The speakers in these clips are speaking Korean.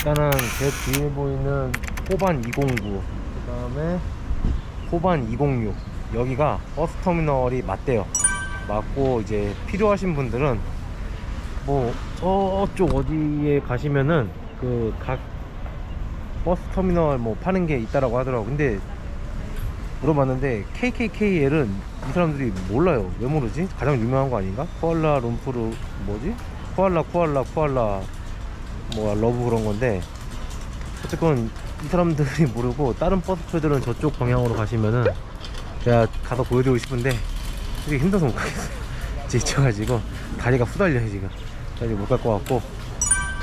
일단은 제 뒤에 보이는 호반 209, 그 다음에 호반 206, 여기가 버스터미널이 맞대요. 맞고 이제 필요하신 분들은 뭐 저쪽 어디에 가시면은 그 각 버스터미널 뭐 파는 게 있다라고 하더라고. 근데 물어봤는데 KKKL은 이 사람들이 몰라요. 왜 모르지? 가장 유명한 거 아닌가? 쿠알라룸푸르 뭐지? 쿠알라 뭐 러브 그런 건데, 어쨌건 이 사람들이 모르고 다른 버스표들은 저쪽 방향으로 가시면은 제가 가서 보여드리고 싶은데 되게 힘들어서 못 가겠어요. 지쳐가지고 다리가 후달려요 지금. 그래서 못 갈 것 같고,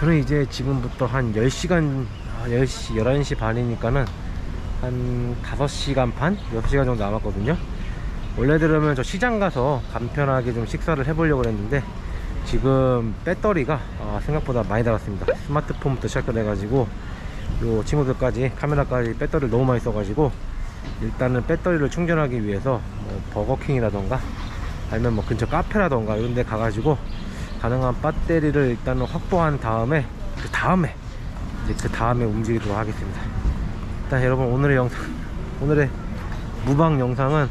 저는 이제 지금부터 한 10시간 10시 11시 반이니까는 한 5시간 반? 6시간 정도 남았거든요. 원래대로면 저 시장 가서 간편하게 좀 식사를 해보려고 했는데 지금 배터리가 생각보다 많이 달았습니다. 스마트폰부터 시작해가지고 요 친구들까지 카메라까지 배터리를 너무 많이 써가지고 일단은 배터리를 충전하기 위해서 뭐 버거킹이라던가 아니면 뭐 근처 카페라던가 이런 데 가가지고 가능한 배터리를 일단은 확보한 다음에 그 다음에 움직이도록 하겠습니다. 일단 여러분, 오늘의 무방 영상은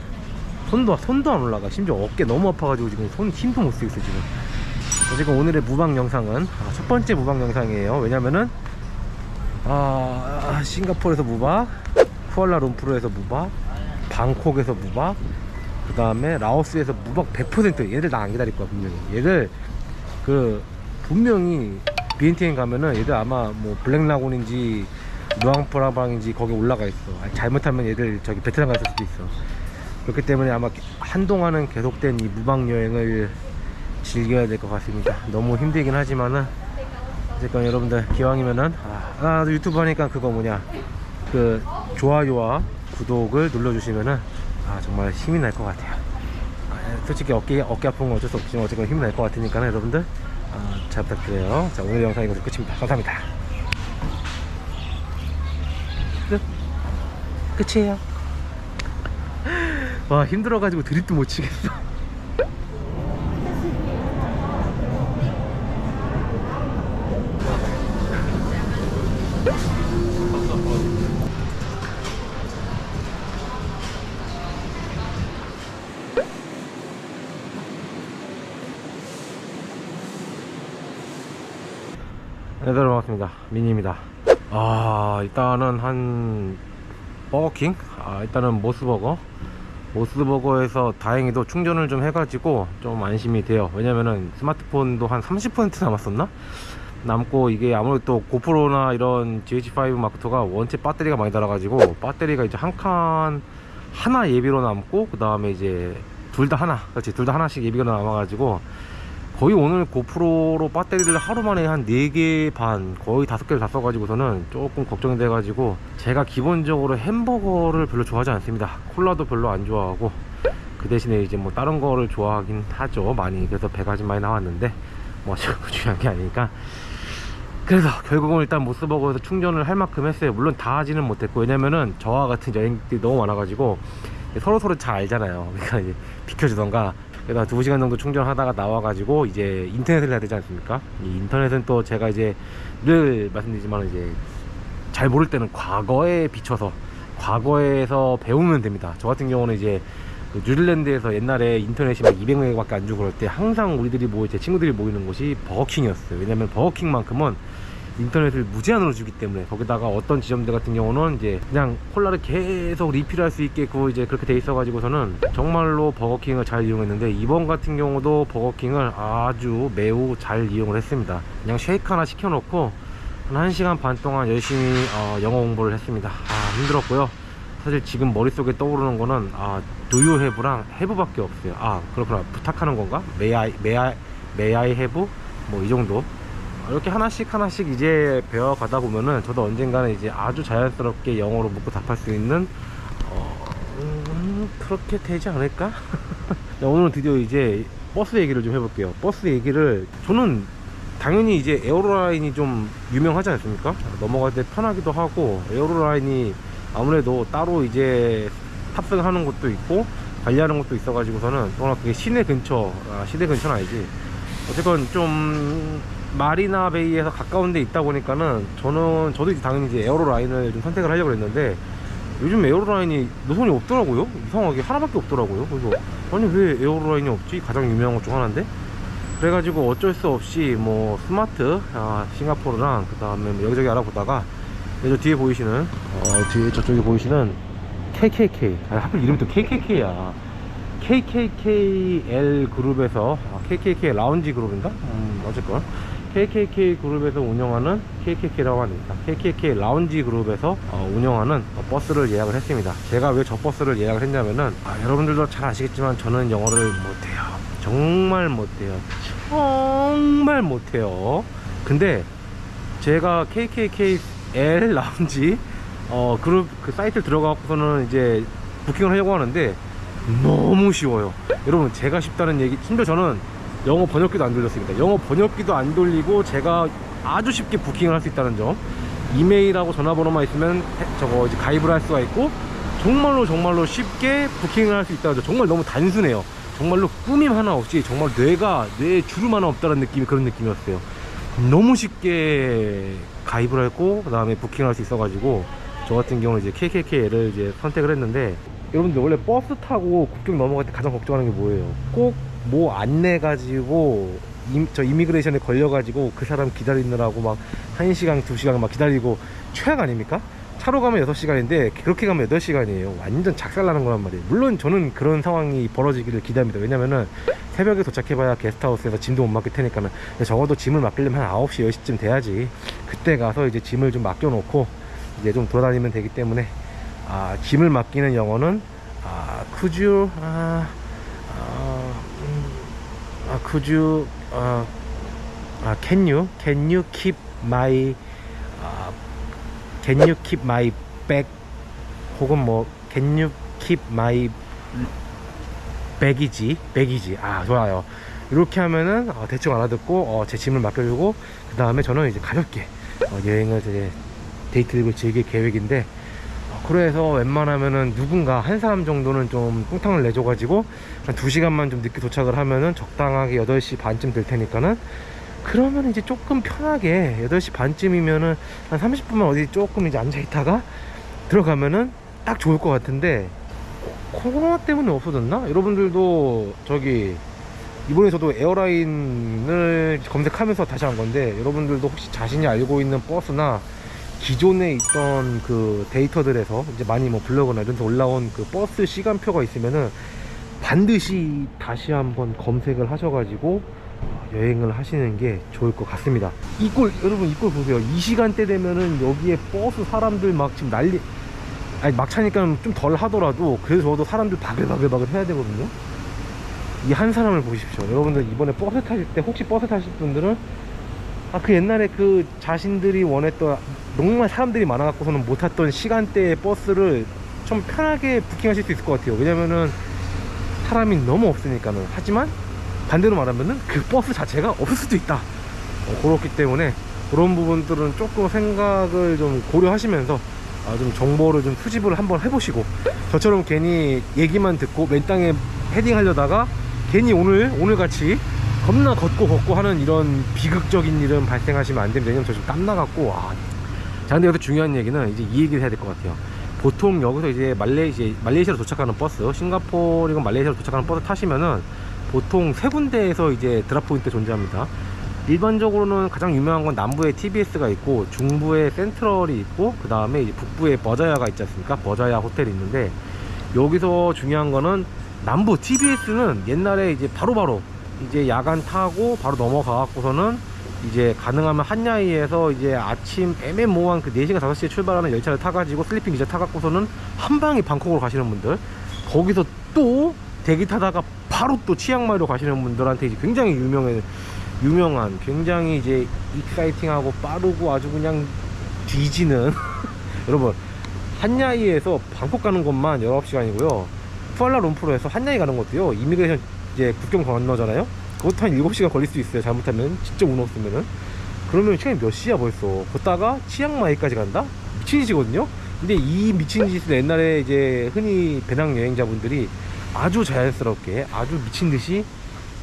손도 안 올라가. 심지어 어깨 너무 아파가지고 지금 손 힘도 못 쓰겠어 지금. 어쨌든 오늘의 무방 영상은 첫 번째 무방 영상이에요. 왜냐면은 싱가포르에서 무박, 쿠알라룸푸르에서 무박, 방콕에서 무박, 그 다음에 라오스에서 무박 100%. 얘들 나 안 기다릴 거야 분명히. 얘들 분명히 비엔티엔 가면은 얘들 아마 뭐 블랙라군인지 누앙프라방인지 거기 올라가 있어. 잘못하면 얘들 저기 베트남 갔을 수도 있어. 그렇기 때문에 아마 한동안은 계속된 이 무방 여행을 즐겨야 될 것 같습니다. 너무 힘들긴 하지만은 어쨌건 여러분들 기왕이면은 나도 유튜브 하니까 그거 뭐냐, 그 좋아요와 구독을 눌러주시면은 정말 힘이 날 것 같아요. 솔직히 어깨 아픈 건 어쩔 수 없지만 어쨌건 힘이 날 것 같으니까 여러분들 잘 부탁드려요. 자, 오늘 영상 이것도 끝입니다. 감사합니다. 끝이에요. 와, 힘들어가지고 드립도 못 치겠어. 네, 반갑습니다. 미니입니다. 일단은 한 버거킹? 일단은 모스버거에서 다행히도 충전을 좀 해가지고 좀 안심이 돼요. 왜냐면은 스마트폰도 한 30% 남았었나? 남고, 이게 아무래도 또 고프로나 이런 GH5 마크2가 원체 배터리가 많이 달아가지고 배터리가 이제 한 칸 하나 예비로 남고, 그 다음에 이제 둘 다 하나씩 예비가 남아가지고 거의 오늘 고프로로 배터리를 하루 만에 한 4개 반, 거의 5개를 다 써가지고서는 조금 걱정이 돼가지고, 제가 기본적으로 햄버거를 별로 좋아하지 않습니다. 콜라도 별로 안 좋아하고, 그 대신에 이제 뭐 다른 거를 좋아하긴 하죠 많이. 그래서 배가 좀 많이 나왔는데 뭐 지금 중요한 게 아니니까. 그래서 결국은 일단 모스버거에서 충전을 할 만큼 했어요. 물론 다 하지는 못했고, 왜냐면은 저와 같은 여행들이 너무 많아가지고 서로 잘 알잖아요. 그러니까 이제 비켜주던가. 그래서 2시간 정도 충전하다가 나와가지고 이제 인터넷을 해야 되지 않습니까? 이 인터넷은 또 제가 이제 늘 말씀드리지만 이제 잘 모를 때는 과거에 비춰서 과거에서 배우면 됩니다. 저 같은 경우는 이제 그 뉴질랜드에서 옛날에 인터넷이 막 200메가밖에 안 주고 그럴 때 항상 제 친구들이 모이는 곳이 버거킹이었어요. 왜냐면 버거킹만큼은 인터넷을 무제한으로 주기 때문에. 거기다가 어떤 지점들 같은 경우는 이제 그냥 콜라를 계속 리필할 수 있게 이제 그렇게 돼 있어 가지고서는 정말로 버거킹을 잘 이용했는데, 이번 같은 경우도 버거킹을 아주 매우 잘 이용을 했습니다. 그냥 쉐이크 하나 시켜 놓고 한 1시간 반 동안 열심히 영어 공부를 했습니다. 힘들었고요. 사실 지금 머릿속에 떠오르는 거는 do you have랑 have밖에 없어요. 그렇구나, 부탁하는 건가? may I have? 뭐 이 정도. 이렇게 하나씩 이제 배워가다 보면은 저도 언젠가는 이제 아주 자연스럽게 영어로 묻고 답할 수 있는 그렇게 되지 않을까? 오늘은 드디어 이제 버스 얘기를 좀 해볼게요. 버스 얘기를, 저는 당연히 이제 에어로라인이 좀 유명하지 않습니까? 넘어갈 때 편하기도 하고, 에어로라인이 아무래도 따로 이제 탑승하는 것도 있고 관리하는 것도 있어가지고서는, 워낙 그게 시내 근처는 아니지. 어쨌건 좀 마리나 베이에서 가까운 데 있다 보니까는 저도 이제 당연히 이제 에어로 라인을 좀 선택을 하려고 했는데 요즘 에어로 라인이 노선이 없더라고요. 이상하게 하나밖에 없더라고요. 그래서 아니 왜 에어로 라인이 없지? 가장 유명한 것 중 하나인데. 그래가지고 어쩔 수 없이 뭐 스마트 싱가포르랑 그 다음에 뭐 여기저기 알아보다가 저 뒤에 보이시는 뒤에 저쪽에 보이시는 KKK 하필 이름이 또 KKK야. KKKL 그룹에서 KKK 라운지 그룹인가? 어쨌건 KKK 그룹에서 운영하는 KKK라고 합니다. KKK 라운지 그룹에서 운영하는 버스를 예약을 했습니다. 제가 왜 저 버스를 예약을 했냐면은 여러분들도 잘 아시겠지만 저는 영어를 못해요. 정말 못해요. 정말 못해요. 근데 제가 KKKL 라운지 그룹 그 사이트를 들어가고서는 이제 부킹을 하려고 하는데 너무 쉬워요. 여러분 제가 쉽다는 얘기, 심지어 저는 영어 번역기도 안 돌렸습니다. 영어 번역기도 안 돌리고 제가 아주 쉽게 부킹을 할 수 있다는 점. 이메일하고 전화번호만 있으면 저거 이제 가입을 할 수가 있고 정말로 쉽게 부킹을 할 수 있다는 점. 정말 너무 단순해요. 정말로 꾸밈 하나 없이 정말 뇌에 주름 하나 없다는 느낌이 그런 느낌이었어요. 너무 쉽게 가입을 했고 그 다음에 부킹을 할 수 있어가지고 저 같은 경우는 이제 KKK를 이제 선택을 했는데, 여러분들 원래 버스 타고 국경 넘어갈 때 가장 걱정하는 게 뭐예요? 꼭 뭐 안내 가지고 저 이미그레이션에 걸려가지고 그 사람 기다리느라고 막 1시간 2시간 막 기다리고 최악 아닙니까? 차로 가면 6시간인데 그렇게 가면 8시간이에요. 완전 작살나는 거란 말이에요. 물론 저는 그런 상황이 벌어지기를 기대합니다. 왜냐면은 새벽에 도착해봐야 게스트하우스에서 짐도 못 맡길 테니까는. 적어도 짐을 맡기려면 한 9시 10시쯤 돼야지. 그때 가서 이제 짐을 좀 맡겨놓고 이제 좀 돌아다니면 되기 때문에 짐을 맡기는 영어는 could you can you keep my bag, 혹은 뭐 can you keep my bag이지 좋아요. 이렇게 하면은 대충 알아듣고 제 짐을 맡겨주고 그 다음에 저는 이제 가볍게 여행을 이제 데이트를 즐길 계획인데, 그래서 웬만하면은 누군가 한 사람 정도는 좀 뚱탕을 내줘가지고 한 2시간만 좀 늦게 도착을 하면은 적당하게 8시 반쯤 될 테니까는, 그러면 이제 조금 편하게 8시 반쯤이면은 한 30분만 어디 조금 이제 앉아있다가 들어가면은 딱 좋을 것 같은데, 코로나 때문에 없어졌나? 여러분들도 이번에 저도 에어라인을 검색하면서 다시 한 건데, 여러분들도 혹시 자신이 알고 있는 버스나 기존에 있던 그 데이터들에서 이제 많이 뭐 블로그나 이런 데 올라온 그 버스 시간표가 있으면은 반드시 다시 한번 검색을 하셔가지고 여행을 하시는 게 좋을 것 같습니다. 여러분 이 꼴 보세요. 이 시간대 되면은 여기에 버스 사람들 막 지금 막 차니까 좀 덜 하더라도 그래도 저도 사람들 바글바글 해야 되거든요. 이 한 사람을 보십시오. 여러분들 이번에 버스 타실 때 혹시 버스 타실 분들은 그 옛날에 그 자신들이 원했던 정말 사람들이 많아갖고서는 못 탔던 시간대의 버스를 좀 편하게 부킹하실 수 있을 것 같아요. 왜냐면은 사람이 너무 없으니까는. 하지만 반대로 말하면은 그 버스 자체가 없을 수도 있다. 그렇기 때문에 그런 부분들은 조금 생각을 좀 고려하시면서 좀 정보를 좀 수집을 한번 해보시고, 저처럼 괜히 얘기만 듣고 맨 땅에 헤딩 하려다가 괜히 오늘 같이 겁나 걷고 하는 이런 비극적인 일은 발생하시면 안 됩니다. 왜냐면 저 지금 땀나갖고. 자, 근데 여기서 중요한 얘기는 이제 이 얘기를 해야 될 것 같아요. 보통 여기서 이제 말레이시아로 도착하는 버스, 싱가포르이건 말레이시아로 도착하는 버스 타시면은 보통 3군데에서 이제 드랍 포인트 존재합니다. 일반적으로는 가장 유명한 건 남부에 TBS가 있고, 중부에 센트럴이 있고, 그 다음에 이제 북부에 버자야가 있지 않습니까? 버자야 호텔이 있는데, 여기서 중요한 거는 남부 TBS는 옛날에 이제 바로바로 이제 야간 타고 바로 넘어가갖고서는 이제 가능하면 한야이에서 이제 아침 애매모호한 그 4시간 5시에 출발하는 열차를 타가지고 슬리핑 기차 타갖고서는 한방에 방콕으로 가시는 분들, 거기서 또 대기 타다가 바로 또 치앙마이로 가시는 분들한테 이제 굉장히 유명한 굉장히 이제 익사이팅하고 빠르고 아주 그냥 뒤지는 여러분, 한야이에서 방콕 가는 것만 19시간이고요 쿠알라룸푸르에서 한야이 가는 것도요, 이미그레이션 이제 국경 건너잖아요. 그것도 한 7시간 걸릴 수 있어요. 잘못하면, 진짜 운 없으면은. 그러면 시간이 몇 시야 벌써. 걷다가 치앙마이까지 간다? 미친 짓이거든요. 근데 이 미친 짓을 옛날에 이제 흔히 배낭 여행자분들이 아주 자연스럽게 아주 미친 듯이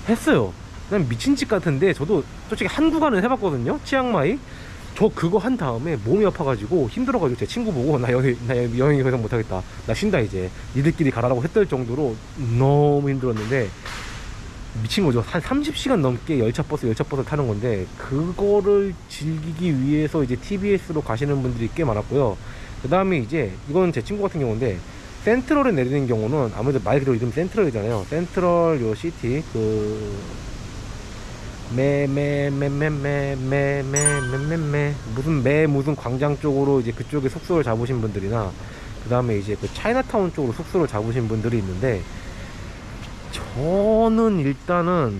했어요. 그냥 미친 짓 같은데, 저도 솔직히 한 구간은 해봤거든요. 치앙마이. 저 그거 한 다음에 몸이 아파가지고 힘들어가지고 제 친구 보고 나 여행 더 이상 못하겠다, 나 쉰다, 이제 니들끼리 가라고 했을 정도로 너무 힘들었는데, 미친 거죠. 한 30시간 넘게 열차버스 타는 건데, 그거를 즐기기 위해서 이제 TBS로 가시는 분들이 꽤 많았고요. 그 다음에 이제 이건 제 친구 같은 경우인데, 센트럴에 내리는 경우는 아무래도 말 그대로 이름 센트럴이잖아요. 센트럴 요 시티 그 무슨 광장 쪽으로 이제 그쪽에 숙소를 잡으신 분들이나, 그 다음에 이제 그 차이나타운 쪽으로 숙소를 잡으신 분들이 있는데, 저는 일단은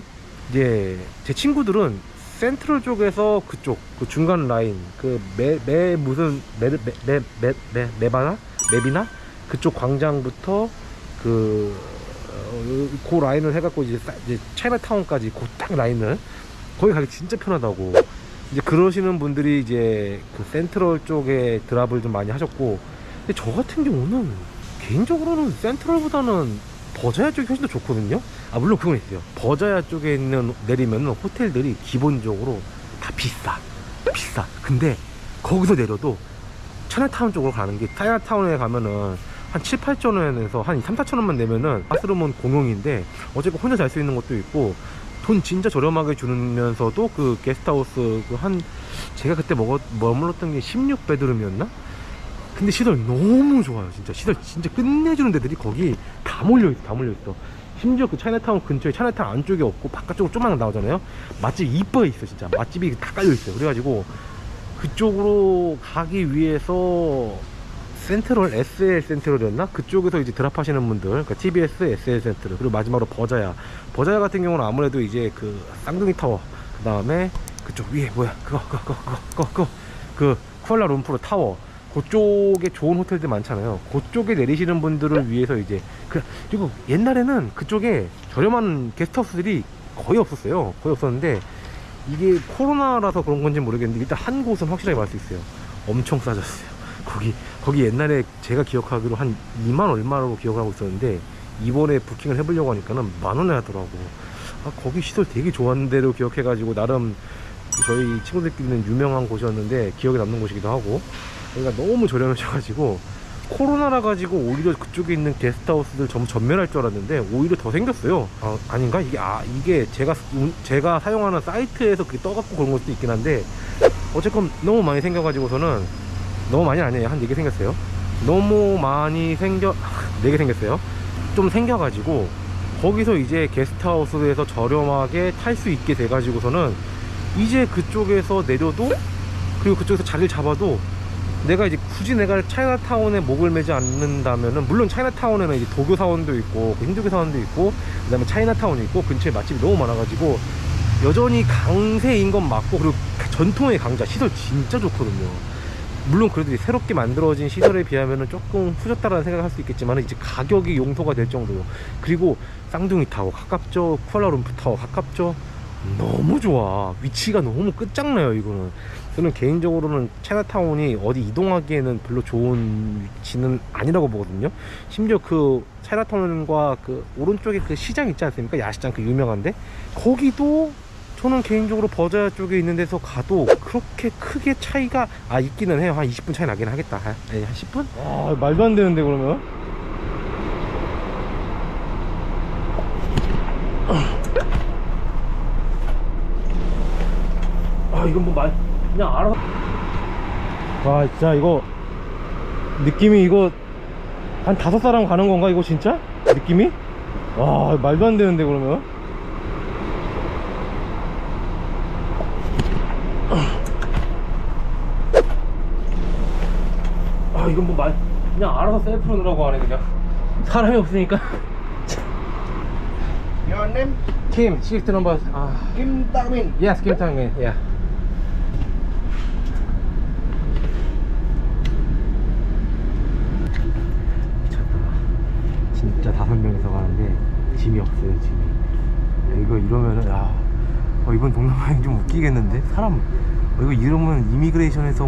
이제 제 친구들은 센트럴 쪽에서 그쪽 그 중간 라인 그 메비나 그쪽 광장부터 그 라인을 해갖고 이제 차이나타운까지 그 딱 라인을, 거기 가기 진짜 편하다고 이제 그러시는 분들이 이제 그 센트럴 쪽에 드랍을 좀 많이 하셨고, 근데 저 같은 경우는 개인적으로는 센트럴보다는 버자야 쪽이 훨씬 더 좋거든요. 아 물론 그건 있어요. 버자야 쪽에 있는 내리면은 호텔들이 기본적으로 다 비싸. 근데 거기서 내려도 차이나타운 쪽으로 가는 게, 차이나타운에 가면은 한 7, 8천 원에서 한 3, 4천 원만 내면은 바스룸은 공용인데 어쨌든 혼자 잘 수 있는 것도 있고, 돈 진짜 저렴하게 주면서도 그 게스트하우스 그 한, 제가 그때 머물렀던 게 16베드룸이었나? 근데 시설 너무 좋아요. 진짜 시설 진짜 끝내주는 데들이 거기 다 몰려있어. 심지어 그 차이나타운 근처에, 차이나타운 안쪽에 없고 바깥쪽으로 좀만 나오잖아요. 맛집 이뻐 있어. 진짜 맛집이 다 깔려있어요. 그래가지고 그쪽으로 가기 위해서 센트럴, SL 센트럴이었나? 그쪽에서 이제 드랍하시는 분들, 그러니까 TBS, SL 센트럴, 그리고 마지막으로 버자야 같은 경우는 아무래도 이제 그 쌍둥이 타워, 그 다음에 그쪽 위에 뭐야 그 쿠알라룸푸르 타워, 그쪽에 좋은 호텔들 많잖아요. 그쪽에 내리시는 분들을 위해서 이제 그리고 옛날에는 그쪽에 저렴한 게스트하우스들이 거의 없었는데, 이게 코로나라서 그런 건지 모르겠는데 일단 한 곳은 확실하게 말 수 있어요. 엄청 싸졌어요. 거기 옛날에 제가 기억하기로 한 2만 얼마라고 기억을 하고 있었는데, 이번에 부킹을 해보려고 하니까는 10,000원에 하더라고. 아, 거기 시설 되게 좋았는 데로 기억해가지고 나름 저희 친구들끼리는 유명한 곳이었는데 기억에 남는 곳이기도 하고, 여기가 너무 저렴해져가지고 코로나라 가지고 오히려 그쪽에 있는 게스트하우스들 전부 전멸할 줄 알았는데 오히려 더 생겼어요. 아닌가? 이게 제가 사용하는 사이트에서 그게 떠갖고 그런 것도 있긴 한데, 어쨌건 너무 많이 생겨가지고서는, 너무 많이 아니에요. 한 4개 생겼어요. 너무 많이 4개 생겼어요. 좀 생겨가지고 거기서 이제 게스트하우스에서 저렴하게 탈 수 있게 돼가지고서는 이제 그쪽에서 내려도, 그리고 그쪽에서 자리를 잡아도, 내가 이제 굳이 내가 차이나타운에 목을 매지 않는다면은, 물론 차이나타운에는 이제 도교 사원도 있고 힌두교 사원도 있고 그 다음에 차이나타운이 있고 근처에 맛집이 너무 많아가지고 여전히 강세인 건 맞고, 그리고 전통의 강자 시설 진짜 좋거든요. 물론 그래도 새롭게 만들어진 시설에 비하면은 조금 후졌다라는 생각을 할 수 있겠지만, 이제 가격이 용서가 될 정도로, 그리고 쌍둥이 타워 가깝죠, 쿠알라룸푸르 타워 가깝죠. 너무 좋아. 위치가 너무 끝장나요. 이거는 저는 개인적으로는 차이나타운이 어디 이동하기에는 별로 좋은 위치는 아니라고 보거든요. 심지어 그 차이나타운과 그 오른쪽에 그 시장 있지 않습니까? 야시장 그 유명한데, 거기도 저는 개인적으로 버자야 쪽에 있는 데서 가도 그렇게 크게 차이가 있기는 해요. 한 20분 차이 나긴 하겠다. 한 10분? 말도 안 되는데 그러면. 이건 뭐 그냥 알아서. 와 진짜 이거 느낌이, 이거 한 5사람 가는 건가 이거 진짜? 느낌이? 와 말도 안 되는데 그러면. 이건 뭐 그냥 알아서 셀프로 넣으라고 하네 그냥. 사람이 없으니까. Your name? Kim, shift number. Kim Tamin. Yes, Kim Tamin. Yeah. 진짜 5명이서 가는데 짐이 없어요. 짐이. 이거 이러면은 이번 동남아행 좀 웃기겠는데? 사람 이거 이러면 이미그레이션에서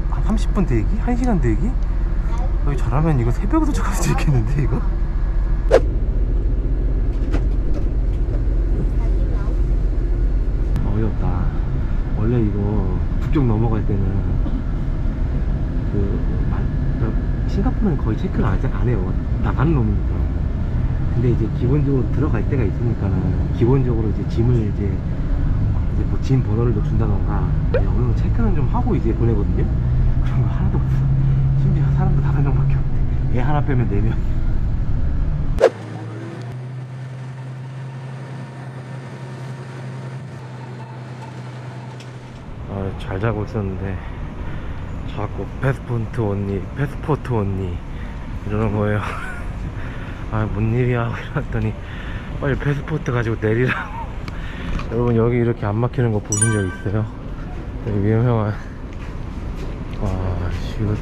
한 30분 대기? 1시간 대기? 여기 잘하면 이거 새벽에 도착할 수도 있겠는데 이거? 원래 이거 국경 넘어갈 때는 싱가포르는 거의 체크를 안 해요. 나가는 놈이니까. 근데 이제 기본적으로 들어갈 때가 있으니까는 기본적으로 이제 짐을 이제 뭐 짐 번호를 더 준다던가 어느 정도 체크는 좀 하고 이제 보내거든요. 그런 거 하나도 없어. 심지어 사람도 5명밖에 없대. 애 하나 빼면 4명. 잘 자고 있었는데 자꾸 패스포트 언니 이러는 거예요. 뭔 일이야 하고 일어났더니 빨리 패스포트 가지고 내리라고. 여러분 여기 이렇게 안 막히는 거 보신 적 있어요? 되게 위험한. 슛.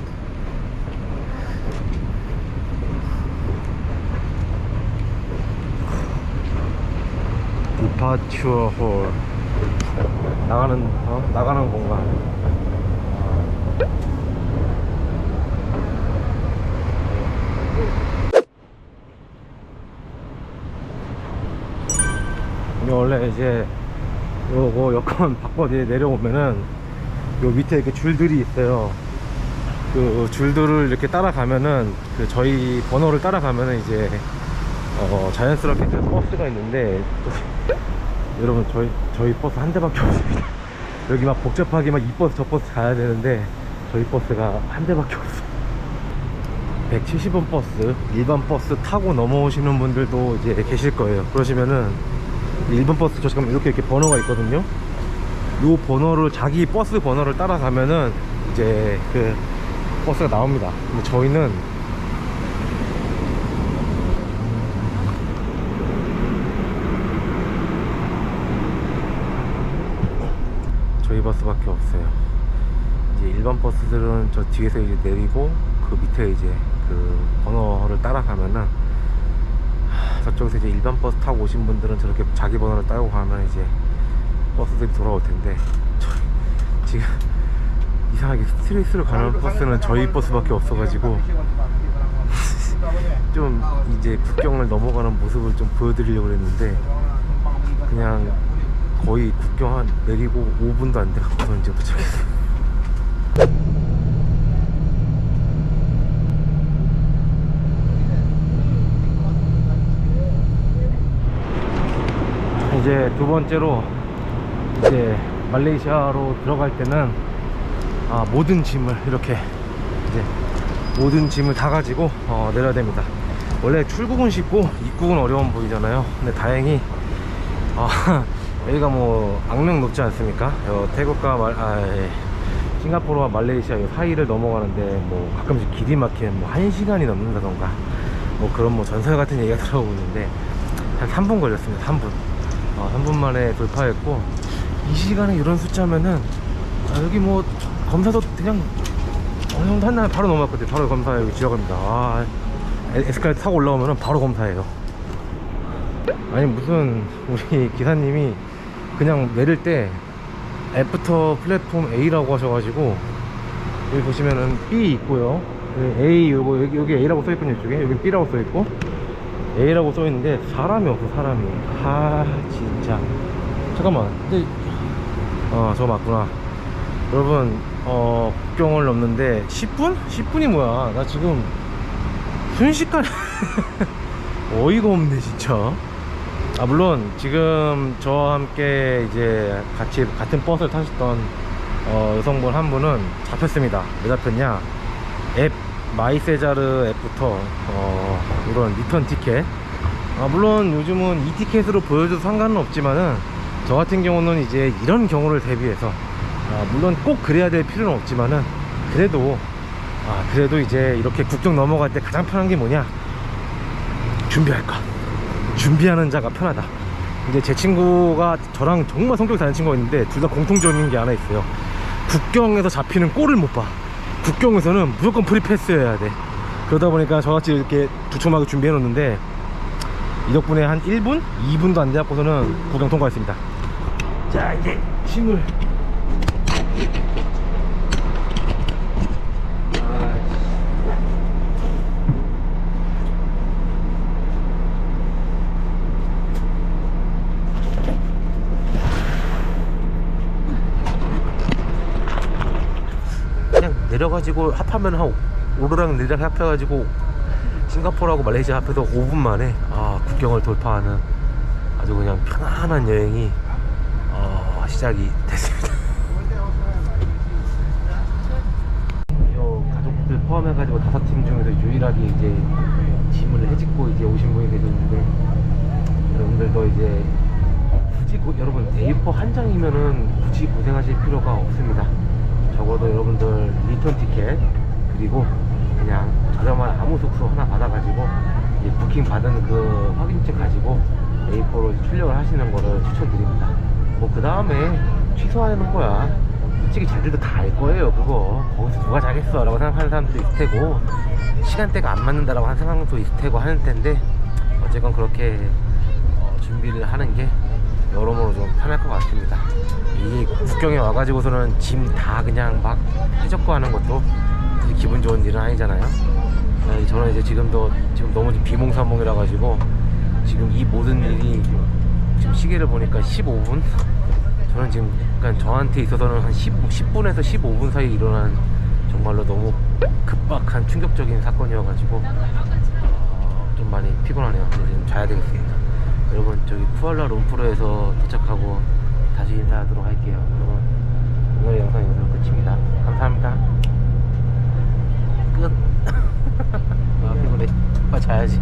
디파츄어 홀. 나가는 공간. 이게 원래 이제 요거 여권 바꿔 내려오면은 요 밑에 이렇게 줄들이 있어요. 그 줄들을 이렇게 따라가면은 그 저희 번호를 따라가면은 이제 자연스럽게 버스가 있는데 여러분 저희 버스 한 대밖에 없습니다. 여기 막 복잡하게 막 이 버스 저 버스 가야 되는데 저희 버스가 한 대밖에 없어요. 170원 버스, 일반 버스 타고 넘어오시는 분들도 이제 계실 거예요. 그러시면은 일반 버스 저 지금 이렇게 번호가 있거든요. 요 번호를 자기 버스 번호를 따라가면은 이제 그 버스가 나옵니다. 근데 저희는 저희 버스밖에 없어요. 이제 일반 버스들은 저 뒤에서 이제 내리고 그 밑에 이제 그 번호를 따라가면은 저쪽에서 이제 일반 버스 타고 오신 분들은 저렇게 자기 번호를 따고 가면 이제 버스들이 돌아올 텐데 지금 이상하게 스트레스로 가는 버스는 저희 버스밖에 없어가지고 좀 이제 국경을 넘어가는 모습을 좀 보여드리려고 했는데 그냥 거의 국경 한 내리고 5분도 안 돼서 이제 도착했어요. 이제 두 번째로 이제 말레이시아로 들어갈 때는 모든 짐을 이렇게 이제 모든 짐을 다 가지고 내려야 됩니다. 원래 출국은 쉽고 입국은 어려운 보이잖아요. 근데 다행히 여기가 뭐 악명 높지 않습니까? 태국과 싱가포르와 말레이시아 사이를 넘어가는데 뭐 가끔씩 길이 막히면 뭐 1시간이 넘는다던가 뭐 그런 뭐 전설 같은 얘기가 들어오고 있는데 한 3분 걸렸습니다. 3분 만에 돌파했고, 이 시간에 이런 숫자면은 여기 뭐 검사도 그냥 어느 정도 한 날 바로 넘어갔거든요. 바로 검사 여기 지나갑니다. 에스컬레이터 타고 올라오면은 바로 검사예요. 아니 무슨 우리 기사님이 그냥 내릴 때 애프터 플랫폼 A라고 하셔가지고 여기 보시면은 B 있고요. A 요거 여기 A라고 써있거든요. 이쪽에 여기 B라고 써있고 A라고 써있는데 사람이 없어. 사람이. 진짜 잠깐만. 근데 저거 맞구나. 여러분 국경을 넘는데 10분? 10분이 뭐야. 나 지금 순식간에 어이가 없네 진짜. 물론 지금 저와 함께 이제 같은 버스를 타셨던 여성분 한 분은 잡혔습니다. 왜 잡혔냐, 앱 마이세자르 앱부터 이런 리턴 티켓, 물론 요즘은 이 티켓으로 보여줘도 상관은 없지만은 저 같은 경우는 이제 이런 경우를 대비해서 물론 꼭 그래야 될 필요는 없지만은 그래도 이제 이렇게 국경 넘어갈 때 가장 편한 게 뭐냐, 준비할 것. 준비하는 자가 편하다. 이제 제 친구가 저랑 정말 성격이 다른 친구가 있는데 둘 다 공통적인 게 하나 있어요. 국경에서 잡히는 꼴을 못 봐. 국경에서는 무조건 프리패스여야 돼. 그러다 보니까 저같이 이렇게 두툼하게 준비해 놓는데 이 덕분에 한 1분? 2분도 안 돼갖고서는 국경 통과했습니다. 자, 이제 짐을 내려가지고 합하면 한 오르락 내리락 합해가지고 싱가포르하고 말레이시아 합해서 5분 만에 국경을 돌파하는 아주 그냥 편안한 여행이 시작이 됐습니다. 가족들 포함해가지고 5팀 중에서 유일하게 이제 짐을 해짓고 이제 오신 분이 계셨는데, 여러분들도 이제 굳이 여러분 A4 한 장이면은 굳이 고생하실 필요가 없습니다. 적어도 여러분들 리턴 티켓 그리고 그냥 저렴한 아무 숙소 하나 받아가지고 이제 부킹 받은 그 확인책 가지고 A4로 출력을 하시는 거를 추천드립니다. 뭐 그 다음에 취소하는 거야 솔직히 자기들도 다 알 거예요. 그거 거기서 누가 자겠어 라고 생각하는 사람들도 있을 테고, 시간대가 안 맞는다라고 하는 사람도 있을 테고 하는 텐데, 어쨌건 그렇게 준비를 하는 게 여러모로 좀 편할 것 같습니다. 이 국경에 와가지고서는 짐 다 그냥 막 해적고 하는 것도 기분 좋은 일은 아니잖아요. 저는 이제 지금 너무 비몽사몽이라 가지고 지금 이 모든 일이 지금 시계를 보니까 15분? 저는 지금 그러니까 저한테 있어서는 한 10분에서 15분 사이 일어난 정말로 너무 급박한 충격적인 사건이어가지고 좀 많이 피곤하네요. 이제 좀 자야 되겠습니다. 여러분 저기 쿠알라룸푸르에서 도착하고 다시 인사하도록 할게요. 여러분 오늘의 영상 여기서 끝입니다. 감사합니다. 끝. 피곤해. 자야지.